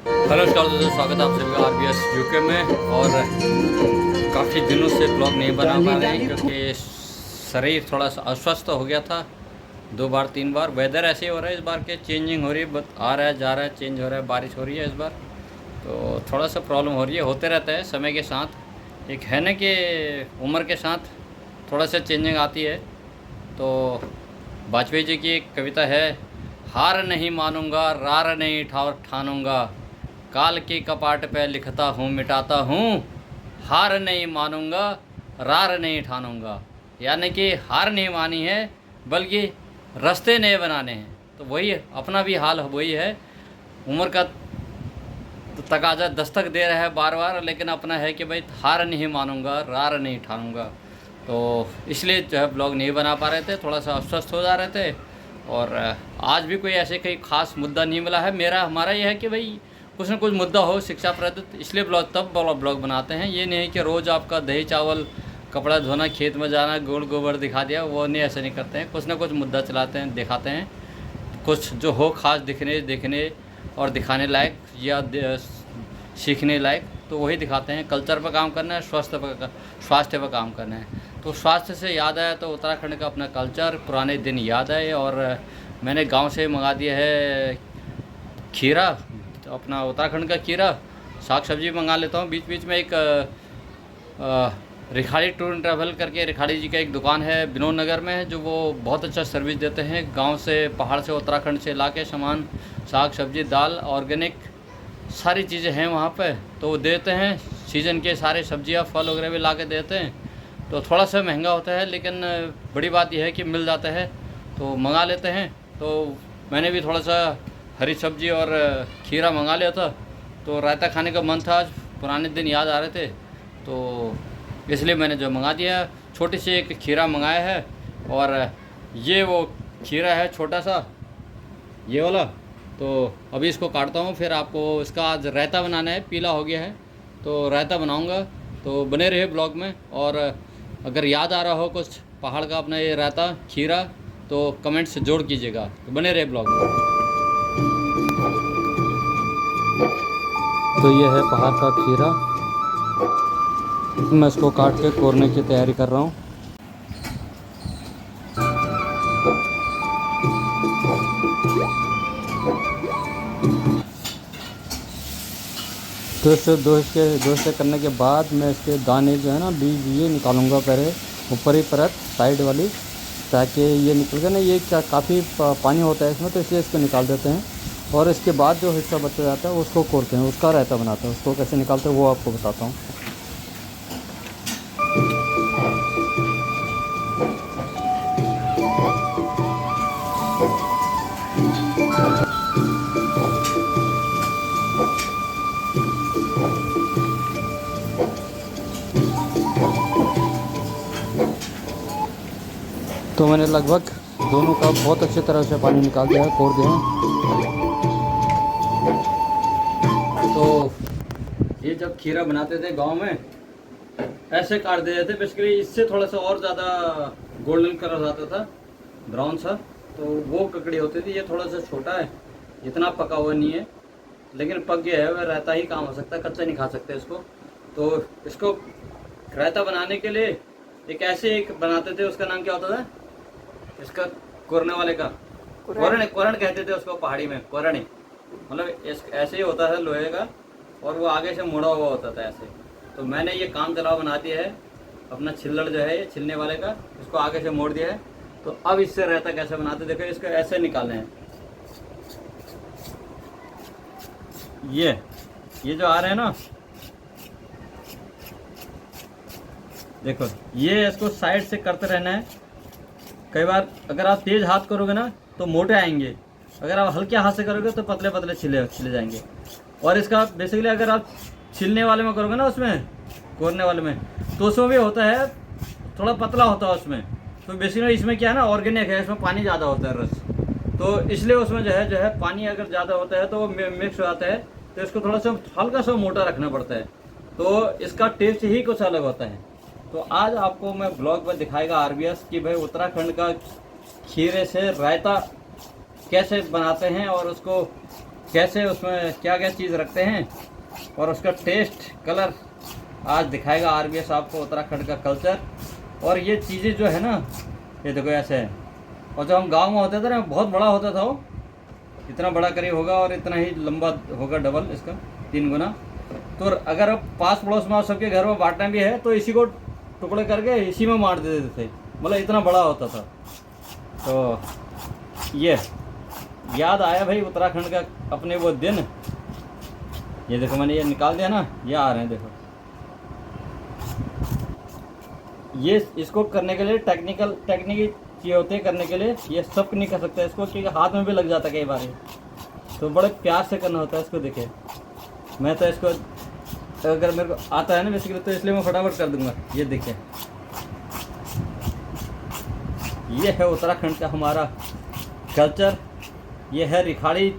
Hello नमस्कार दोस्तों, स्वागत है आप सभी का आरबीएस यूके में। और काफ़ी दिनों से ब्लॉग नहीं बना पा रहे हैं क्योंकि शरीर थोड़ा सा अस्वस्थ हो गया था। 2 बार 3 बार वेदर ऐसे ही हो रहा है, इस बार के चेंजिंग हो रही है, आ रहा है जा रहा है, चेंज हो रहा है, बारिश हो रही है इस बार। तो थोड़ा सा प्रॉब्लम हो रही है, होते रहता है समय के साथ। एक है ना कि उम्र के साथ थोड़ा सा चेंजिंग आती है। तो वाजपेयी जी की एक कविता है, हार नहीं मानूंगा रार नहीं ठानूंगा, काल के कपाट पे लिखता हूँ मिटाता हूँ, हार नहीं मानूंगा रार नहीं ठानूंगा। यानी कि हार नहीं मानी है बल्कि रास्ते नए बनाने हैं। तो वही अपना भी हाल वही है, उम्र का तकाजा दस्तक दे रहा है बार बार, लेकिन अपना है कि भाई हार नहीं मानूंगा रार नहीं ठानूंगा। तो इसलिए जो है ब्लॉग नहीं बना पा रहे थे, थोड़ा सा अस्वस्थ हो जा रहे थे। और आज भी कोई ऐसे कोई खास मुद्दा नहीं मिला है। हमारा यह है कि भाई कुछ ना कुछ मुद्दा हो शिक्षाप्रद, इसलिए ब्लॉग बनाते हैं। ये नहीं है कि रोज़ आपका दही चावल कपड़ा धोना खेत में जाना गोड़ गोबर दिखा दिया, वो नहीं, ऐसे नहीं करते हैं। कुछ ना कुछ मुद्दा चलाते हैं, दिखाते हैं कुछ जो हो खास देखने और दिखाने लायक या सीखने लायक, तो वही दिखाते हैं। कल्चर पर काम करना है, स्वास्थ्य पर काम करना है। तो स्वास्थ्य से याद आया तो उत्तराखंड का अपना कल्चर, पुराने दिन याद आए। और मैंने गांव से मंगा दिया है खीरा, तो अपना उत्तराखंड का खीरा। साग सब्जी मंगा लेता हूँ बीच बीच में। एक रिखाड़ी टूर एंड ट्रैवल करके रिखाड़ी जी का एक दुकान है विनोद नगर में है, जो वो बहुत अच्छा सर्विस देते हैं। गांव से, पहाड़ से, उत्तराखंड से ला के सामान, साग सब्जी दाल ऑर्गेनिक सारी चीज़ें हैं वहाँ पे, तो वो देते हैं। सीज़न के सारे सब्जियाँ फल वगैरह भी ला के देते हैं। तो थोड़ा सा महंगा होता है, लेकिन बड़ी बात यह है कि मिल जाता है, तो मंगा लेते हैं। तो मैंने भी थोड़ा सा हरी सब्जी और खीरा मंगा लिया था। तो रायता खाने का मन था, आज पुराने दिन याद आ रहे थे, तो इसलिए मैंने जो मंगा दिया। छोटी सी एक खीरा मंगाया है, और ये वो खीरा है छोटा सा, ये वाला। तो अभी इसको काटता हूँ, फिर आपको इसका आज रायता बनाना है, पीला हो गया है तो रायता बनाऊँगा। तो बने रहे ब्लॉग में। और अगर याद आ रहा हो कुछ पहाड़ का अपना ये रायता खीरा, तो कमेंट से जोड़ कीजिएगा। तो बने रहे ब्लॉग में। तो ये है पहाड़ का खीरा, मैं इसको काट के कोरने की तैयारी कर रहा हूँ। तो इससे दो हिस्से करने के बाद मैं इसके दाने जो है ना, बीज, ये निकालूंगा पहले, ऊपर ही परत साइड वाली, ताकि ये निकल गया ना, ये क्या काफ़ी पानी होता है इसमें, तो इसलिए इसको निकाल देते हैं। और इसके बाद जो हिस्सा बचा जाता है उसको कोरते हैं, उसका रायता बनाते हैं। उसको कैसे निकालते हैं वो आपको बताता हूँ। तो मैंने लगभग दोनों का बहुत अच्छी तरह से पानी निकाल दिया है, कोर दिया है। तो ये जब खीरा बनाते थे गांव में, ऐसे काट देते थे बेसिकली। इससे थोड़ा सा और ज़्यादा गोल्डन कलर आता था, ब्राउन सा, तो वो ककड़ी होती थी। ये थोड़ा सा छोटा है, इतना पका हुआ नहीं है, लेकिन पक गया है, वह रायता ही काम हो सकता है, कच्चा नहीं खा सकते इसको। तो इसको रायता बनाने के लिए एक बनाते थे, उसका नाम क्या होता था इसका, कोरने वाले का? कोरण कहते थे उसको पहाड़ी में, कोरणी। मतलब ऐसे ही होता है लोहे का, और वो आगे से मुड़ा हुआ होता था ऐसे। तो मैंने ये काम चलाव बना दिया है अपना, छिल्लड़ जो है ये छिलने वाले का, इसको आगे से मोड़ दिया है। तो अब इससे रायता कैसे बनाते, देखो इसको ऐसे निकालने हैं। ये जो आ रहे हैं ना, देखो ये इसको साइड से करते रहना है। कई बार अगर आप तेज हाथ करोगे ना तो मोटे आएंगे, अगर आप हल्के हाथ से करोगे तो पतले पतले छिले जाएंगे। और इसका बेसिकली अगर आप छिलने वाले में करोगे ना, उसमें कोरने वाले में, तो उसमें भी होता है थोड़ा पतला होता है उसमें। तो बेसिकली इसमें क्या है ना, ऑर्गेनिक है, इसमें पानी ज़्यादा होता है, रस, तो इसलिए उसमें जो है पानी अगर ज़्यादा होता है तो वो मिक्स हो जाता है। तो इसको थोड़ा सा हल्का सा मोटा रखना पड़ता है, तो इसका टेस्ट ही कुछ अलग होता है। तो आज आपको मैं ब्लॉग में दिखाएगा आरबीएस कि भाई उत्तराखंड का खीरे से रायता कैसे बनाते हैं, और उसको कैसे उसमें क्या क्या चीज़ रखते हैं और उसका टेस्ट कलर आज दिखाएगा RBS आपको, उत्तराखंड का कल्चर। और ये चीज़ें जो है ना, ये देखो ऐसे है। और जब हम गांव में होते थे ना, बहुत बड़ा होता था वो, इतना बड़ा करीब होगा और इतना ही लंबा होगा, डबल इसका 3 गुना। तो अगर अब पास पड़ोस में सबके घर में बांटना भी है तो इसी को टुकड़े करके इसी में मार देते थे, मतलब इतना बड़ा होता था। तो ये याद आया भाई उत्तराखंड का अपने वो दिन। ये देखो मैंने ये निकाल दिया ना, ये आ रहे हैं देखो। ये इसको करने के लिए टेक्निकी चीज़ होती है करने के लिए, ये सब नहीं कर सकते इसको, क्योंकि हाथ में भी लग जाता है कई बार। तो बड़े प्यार से करना होता है इसको। देखिए मैं तो इसको अगर मेरे को आता है ना बेसिकली, तो इसलिए मैं फटाफट कर दूंगा। ये देखिए ये है उत्तराखंड का हमारा कल्चर। ये है रिखाड़ी,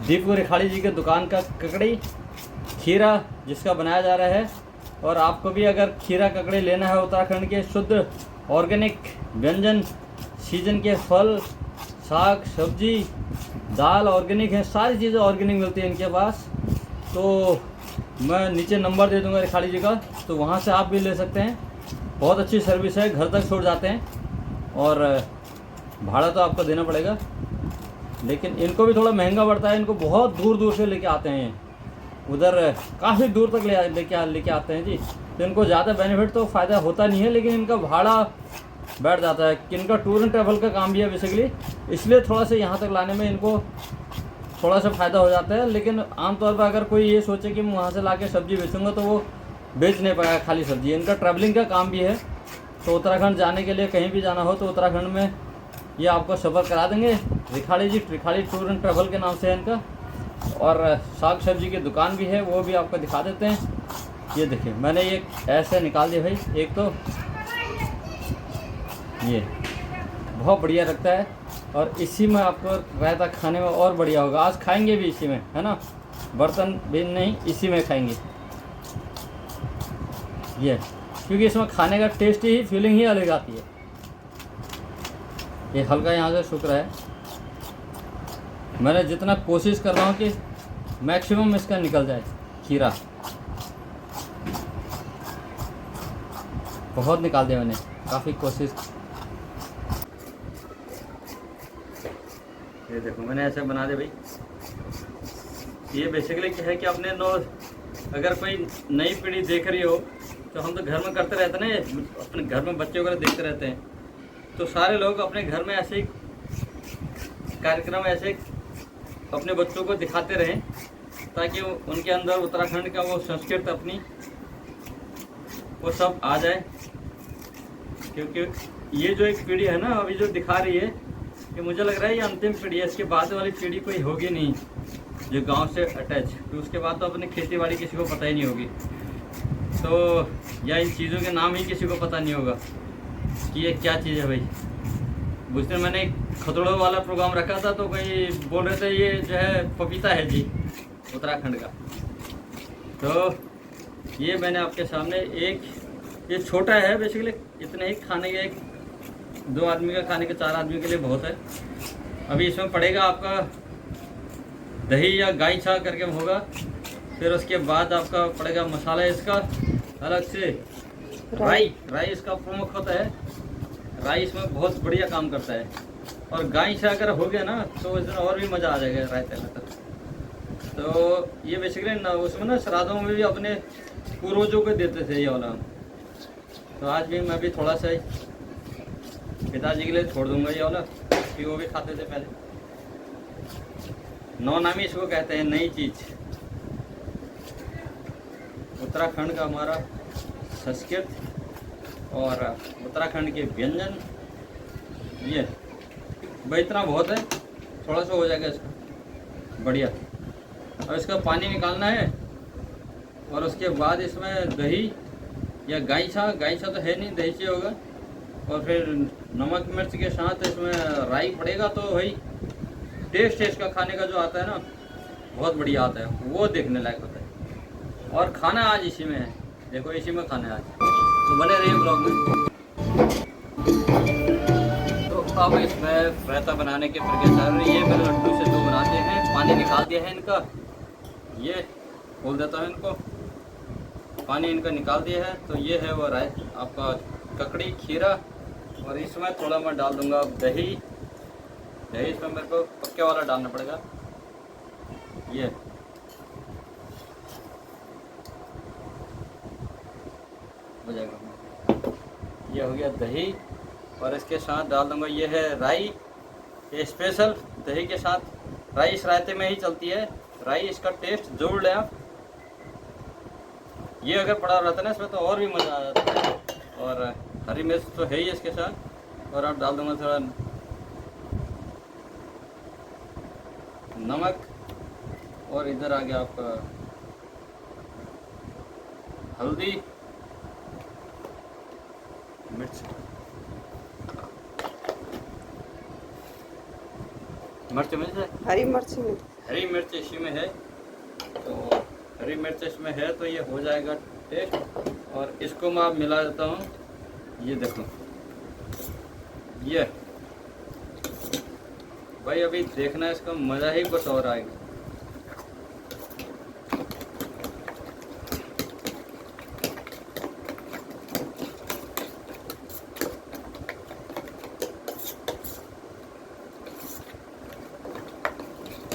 दीपू रिखाड़ी जी के दुकान का ककड़ी खीरा जिसका बनाया जा रहा है। और आपको भी अगर खीरा ककड़ी लेना है, उत्तराखंड के शुद्ध ऑर्गेनिक व्यंजन, सीजन के फल, साग सब्जी, दाल ऑर्गेनिक है, सारी चीज़ें ऑर्गेनिक मिलती है इनके पास। तो मैं नीचे नंबर दे दूंगा रिखाड़ी जी का, तो वहाँ से आप भी ले सकते हैं। बहुत अच्छी सर्विस है, घर तक छोड़ जाते हैं। और भाड़ा तो आपको देना पड़ेगा, लेकिन इनको भी थोड़ा महंगा पड़ता है। इनको बहुत दूर दूर से लेके आते हैं, उधर काफ़ी दूर तक लेके आते हैं जी। तो इनको ज़्यादा बेनिफिट तो फ़ायदा होता नहीं है, लेकिन इनका भाड़ा बैठ जाता है। कि इनका टूर एंड ट्रैवल का काम भी है बेसिकली, इसलिए थोड़ा सा यहाँ तक लाने में इनको थोड़ा सा फ़ायदा हो जाता है। लेकिन आमतौर पर अगर कोई ये सोचे कि मैं वहाँ से ला के सब्ज़ी बेचूँगा तो वो बेच नहीं पाएगा खाली सब्ज़ी। इनका ट्रैवलिंग का काम भी है, तो उत्तराखंड जाने के लिए कहीं भी जाना हो तो उत्तराखंड में ये आपको सफ़र करा देंगे। रिखाड़ी जी, रिखाड़ी टूर एंड ट्रैवल के नाम से है इनका। और साग सब्जी की दुकान भी है, वो भी आपको दिखा देते हैं। ये देखिए मैंने ये ऐसे निकाल दिया भाई। एक तो ये बहुत बढ़िया लगता है, और इसी में आपको रायता खाने में और बढ़िया होगा। आज खाएंगे भी इसी में, है ना, बर्तन भी नहीं, इसी में खाएंगे ये, क्योंकि इसमें खाने का टेस्ट ही, फीलिंग ही अलग आती है। ये हल्का यहाँ से सूख रहा है। मैंने जितना कोशिश कर रहा हूँ कि मैक्सिमम इसका निकल जाए खीरा। बहुत निकाल दिया मैंने, काफ़ी कोशिश। ये देखो मैंने ऐसे बना दिया भाई। ये बेसिकली क्या है कि अपने अगर कोई नई पीढ़ी देख रही हो, तो हम तो घर में करते रहते हैं ना, अपने घर में बच्चे वगैरह देखते रहते हैं। तो सारे लोग अपने घर में ऐसे कार्यक्रम ऐसे अपने बच्चों को दिखाते रहें, ताकि उनके अंदर उत्तराखंड का वो संस्कृति अपनी वो सब आ जाए। क्योंकि ये जो एक पीढ़ी है ना अभी जो दिखा रही है, ये मुझे लग रहा है ये अंतिम पीढ़ी है। इसके बाद वाली पीढ़ी कोई होगी नहीं जो गांव से अटैच, तो उसके बाद तो अपनी खेती बाड़ी किसी को पता ही नहीं होगी। तो या इन चीज़ों के नाम ही किसी को पता नहीं होगा कि ये क्या चीज़ है भाई। उस दिन मैंने खतड़ों वाला प्रोग्राम रखा था, तो कोई बोल रहे थे ये जो है पपीता है जी उत्तराखंड का। तो ये मैंने आपके सामने एक, ये छोटा है बेसिकली, इतने ही खाने के, 2 आदमी का खाने के, 4 आदमी के लिए बहुत है। अभी इसमें पड़ेगा आपका दही या गाय छा करके होगा, फिर उसके बाद आपका पड़ेगा मसाला इसका अलग से, राई इसका प्रमुख होता है। राई इसमें बहुत बढ़िया काम करता है। और गाय छा अगर हो गया ना तो उस दिन और भी मज़ा आ जाएगा रायते में। तो ये बेसिकली ना उसमें ना श्राद्धों में भी अपने पूर्वजों को देते थे ये वाला। तो आज भी मैं भी थोड़ा सा पिताजी के लिए छोड़ दूंगा ये वाला, कि वो भी खाते थे पहले। नौनामी इसको कहते हैं, नई चीज़। उत्तराखंड का हमारा संस्कृत और उत्तराखंड के व्यंजन, ये भाई इतना बहुत है, थोड़ा सा हो जाएगा इसका बढ़िया। और इसका पानी निकालना है, और उसके बाद इसमें दही या गाय छा तो है नहीं, दही से होगा। और फिर नमक मिर्च के साथ इसमें राई पड़ेगा, तो भाई टेस्ट इसका खाने का जो आता है ना बहुत बढ़िया आता है, वो देखने लायक होता है। और खाना आज इसी में है, देखो इसी में खाना है आज, तो बने रहिए ब्लॉग में। तो अब इसमें रायता बनाने के प्रक्रिया चल रही है। मेरे लड्डू से 2 बनाते हैं। पानी निकाल दिया है इनका। ये खोल देता हूँ इनको, पानी इनका निकाल दिया है। तो ये है वो आपका ककड़ी खीरा। और इसमें थोड़ा मैं डाल दूंगा दही। दही इसमें मेरे को पक्के वाला डालना पड़ेगा। ये हो जाएगा, ये हो गया दही। और इसके साथ डाल दूंगा, ये है राई। ये स्पेशल दही के साथ राई इस रायते में ही चलती है। राई इसका टेस्ट जोड़ लें आप। ये अगर पड़ा रहता है ना इसमें तो और भी मज़ा आ जाता है। और हरी मिर्च तो है ही इसके साथ। और आप डाल दूंगा थोड़ा नमक। और इधर आ गया आपका हल्दी, मिर्च, मिर्च में से हरी मिर्च में, हरी मिर्च इसी में है। तो हरी मिर्च इसमें है तो ये हो जाएगा टेस्ट। और इसको मैं आप मिला देता हूँ। ये देखो, ये भाई अभी देखना इसका मज़ा ही कुछ और आएगा।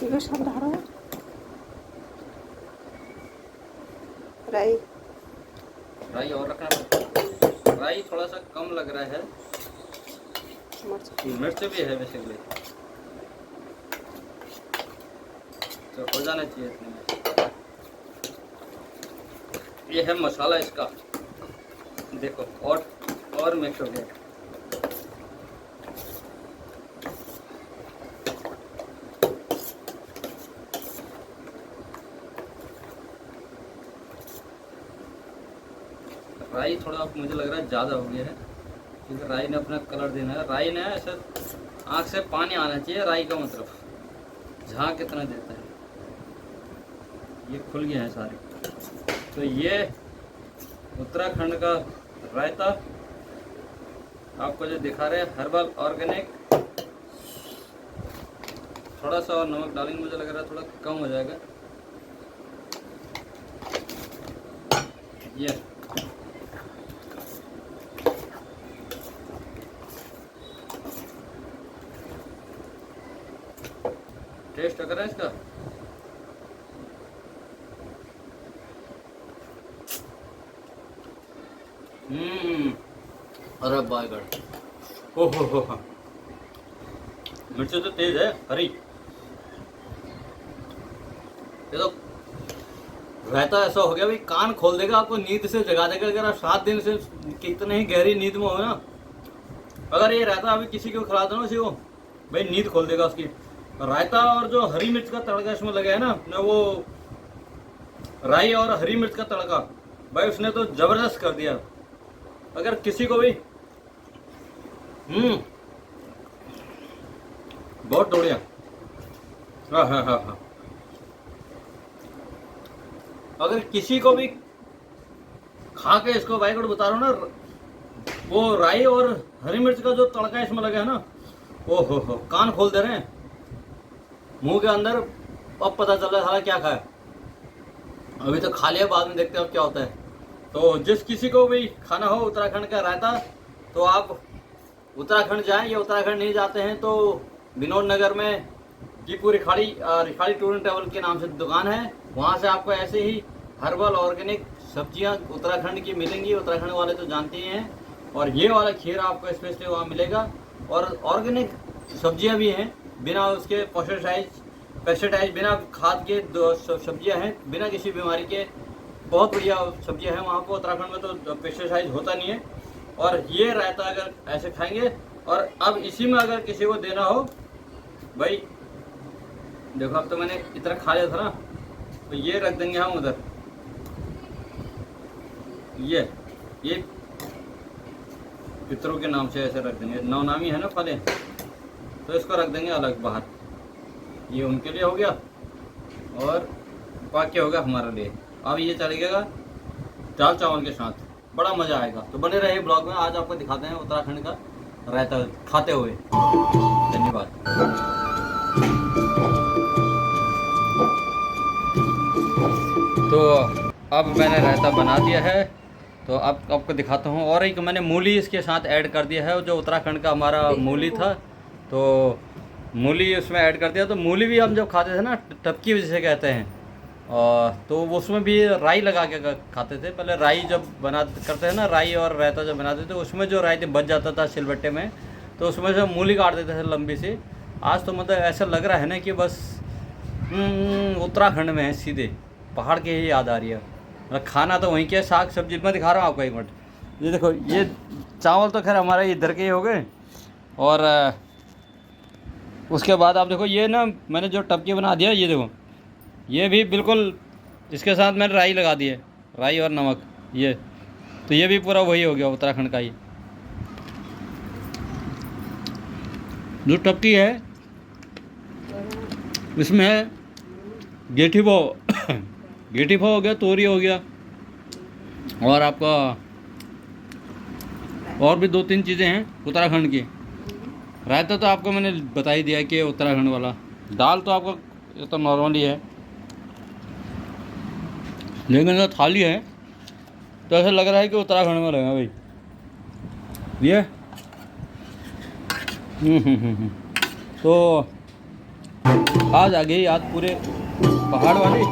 ये सब डालो राई। राई और रखना पड़ता। राई थोड़ा सा कम लग रहा है, मिर्च भी है बेसिकली, तो हो जाना चाहिए इतने में। ये है मसाला इसका, देखो और मिक्स हो गया। राई थोड़ा मुझे लग रहा है ज़्यादा हो गया है, क्योंकि राई ने अपना कलर देना है। राई ने ऐसे आँख से पानी आना चाहिए, राई का मतलब झाग कितना देता है। ये खुल गया है सारे। तो ये उत्तराखंड का रायता आपको जो दिखा रहे हैं, हर्बल ऑर्गेनिक। थोड़ा सा और नमक डालेंगे, मुझे लग रहा है थोड़ा कम हो जाएगा। ये टेस्ट अगर है इसका, अरे बायगढ़, हो मिर्ची तो तेज है, हरी। ये तो रायता ऐसा हो गया भाई, कान खोल देगा, आपको नींद से जगा देगा। अगर आप 7 दिन से कितने ही गहरी नींद में हो ना, अगर ये रायता अभी किसी को खिला दो ना, उसी को भाई नींद खोल देगा उसकी। रायता और जो हरी मिर्च का तड़का इसमें लगा है ना, वो राई और हरी मिर्च का तड़का, भाई उसने तो जबरदस्त कर दिया। अगर किसी को भी बहुत बढ़िया। हाँ। अगर किसी को भी खा के इसको भाई को बता रहा हूँ ना, वो राई और हरी मिर्च का जो तड़का इसमें लगा है ना, ओहो हो, कान खोल दे रहे हैं मुंह के अंदर। अब पता चल रहा है साला क्या खाया। अभी तो खा लिया, बाद में देखते हैं अब क्या होता है। तो जिस किसी को भी खाना हो उत्तराखंड का रायता, तो आप उत्तराखंड जाएं। या उत्तराखंड नहीं जाते हैं तो विनोद नगर में कीपू रिखाड़ी टूर एंड ट्रैवल के नाम से दुकान है। वहाँ से आपको ऐसे ही हर्बल ऑर्गेनिक सब्जियाँ उत्तराखंड की मिलेंगी। उत्तराखंड वाले तो जानते ही हैं। और ये वाला खीरा आपको स्पेशली वहाँ मिलेगा। और ऑर्गेनिक सब्जियाँ भी हैं, बिना उसके पेस्टिसाइड, बिना खाद के सब्जियाँ हैं, बिना किसी बीमारी के। बहुत बढ़िया सब्जियाँ हैं वहाँ पर। उत्तराखंड में तो पेस्टिसाइड होता नहीं है। और ये रायता अगर ऐसे खाएंगे, और अब इसी में अगर किसी को देना हो, भाई देखो अब तो मैंने इतना खा लिया था ना, तो ये रख देंगे हम उधर। ये पितरों के नाम से ऐसे रख देंगे, नवनामी है ना फले, तो इसको रख देंगे अलग बाहर। ये उनके लिए हो गया और बाकी होगा हमारे लिए। अब ये चलेगा दाल चावल के साथ, बड़ा मज़ा आएगा। तो बने रहिए ब्लॉग में। आज आपको दिखाते हैं उत्तराखंड का रायता खाते हुए। धन्यवाद। तो अब मैंने रायता बना दिया है, तो अब आपको दिखाता हूँ। और एक मैंने मूली इसके साथ ऐड कर दिया है, जो उत्तराखंड का हमारा मूली था, तो मूली उसमें ऐड कर दिया। तो मूली भी हम जब खाते थे ना, टपकी जिसे कहते हैं, और तो वो उसमें भी राई लगा के खाते थे। पहले राई जब करते हैं ना, राई और रायता जब बनाते थे, उसमें जो रायते बच जाता था सिलबट्टे में, तो उसमें से मूली काट देते थे लंबी सी। आज तो मतलब ऐसा लग रहा है ना कि बस उत्तराखंड में है, सीधे पहाड़ की ही याद आ रही है। मतलब खाना तो वहीं के, साग सब्जी मैं दिखा रहा हूँ आपको एक मिनट। ये देखो, ये चावल तो खैर हमारे इधर के ही हो गए, और उसके बाद आप देखो ये ना, मैंने जो टपकी बना दिया, ये देखो, ये भी बिल्कुल इसके साथ मैंने राई लगा दी है, राई और नमक। ये तो ये भी पूरा वही हो गया उत्तराखंड का ही। जो टपकी है इसमें है गेठी भाव गेठी भाव हो गया, तोरी हो गया, और आपका और भी 2-3 चीज़ें हैं उत्तराखंड की। रायता तो आपको मैंने बता ही दिया कि उत्तराखंड वाला। दाल तो आपको ये तो नॉर्मली है, लेकिन जो थाली है तो ऐसा लग रहा है कि उत्तराखंड में लगा भाई ये। तो आज आ गई याद पूरे पहाड़ वाली।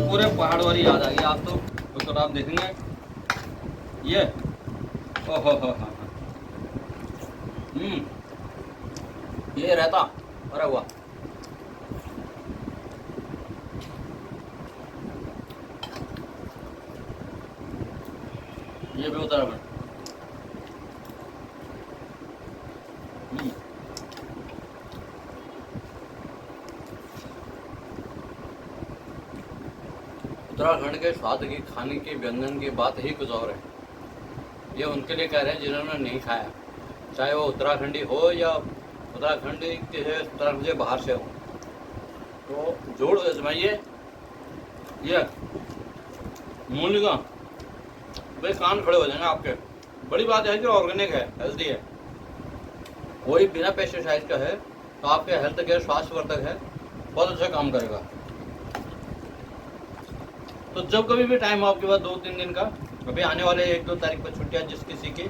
पूरे पहाड़ वाली याद आ गई आज तो। उसको आप देखेंगे ये, ओहो, ये रहता भरा हुआ। ये भी उत्तराखंड। उत्तराखंड के स्वाद की, खाने के व्यंजन की बात ही कुछ और है। ये उनके लिए कह रहे हैं जिन्होंने नहीं खाया, चाहे वो उत्तराखंडी हो या उत्तराखंडी के उत्तराखंड से बाहर से हो, तो जोड़ आजमाइए। ये मूली का भाई कान खड़े हो जाएंगे आपके। बड़ी बात है कि ऑर्गेनिक है, हेल्दी है, कोई बिना पेस्टिसाइड का है, तो आपके हेल्थ केयर स्वास्थ्यवर्धक है, बहुत अच्छा काम करेगा। तो जब कभी भी टाइम हो आपके पास 2-3 दिन का, अभी आने वाले 1-2 तारीख पर छुट्टियाँ जिस किसी की,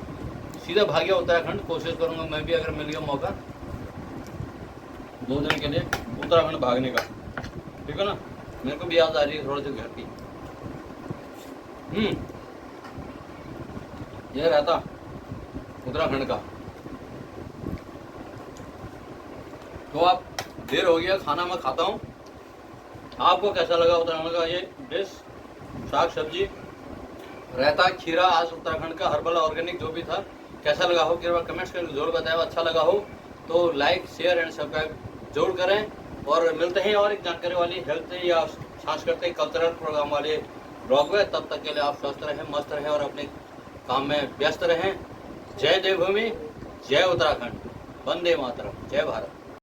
सीधा भागिए उत्तराखंड। कोशिश करूंगा मैं भी, अगर मिल गया मौका 2 दिन के लिए उत्तराखंड भागने का, ठीक है ना। मेरे को भी याद आ रही है थोड़ी सी घर की। यह रहता उत्तराखंड का। तो आप देर हो गया, खाना मैं खाता हूँ। आपको कैसा लगा उत्तराखंड का ये डिश, साग सब्जी, रायता, खीरा, आज उत्तराखंड का हर्बल ऑर्गेनिक जो भी था, कैसा लगा हो कृपया कमेंट्स करके जरूर बताएं। अच्छा लगा हो तो लाइक, शेयर एंड सब्सक्राइब जरूर करें। और मिलते हैं और एक जानकारी वाली हेल्थ या सांस्कृतिक कल्चरल प्रोग्राम वाले ब्लॉग में। तब तक के लिए आप स्वस्थ रहें, मस्त रहें और अपने काम में व्यस्त रहें। जय देवभूमि, जय उत्तराखंड, वंदे मातरम, जय भारत।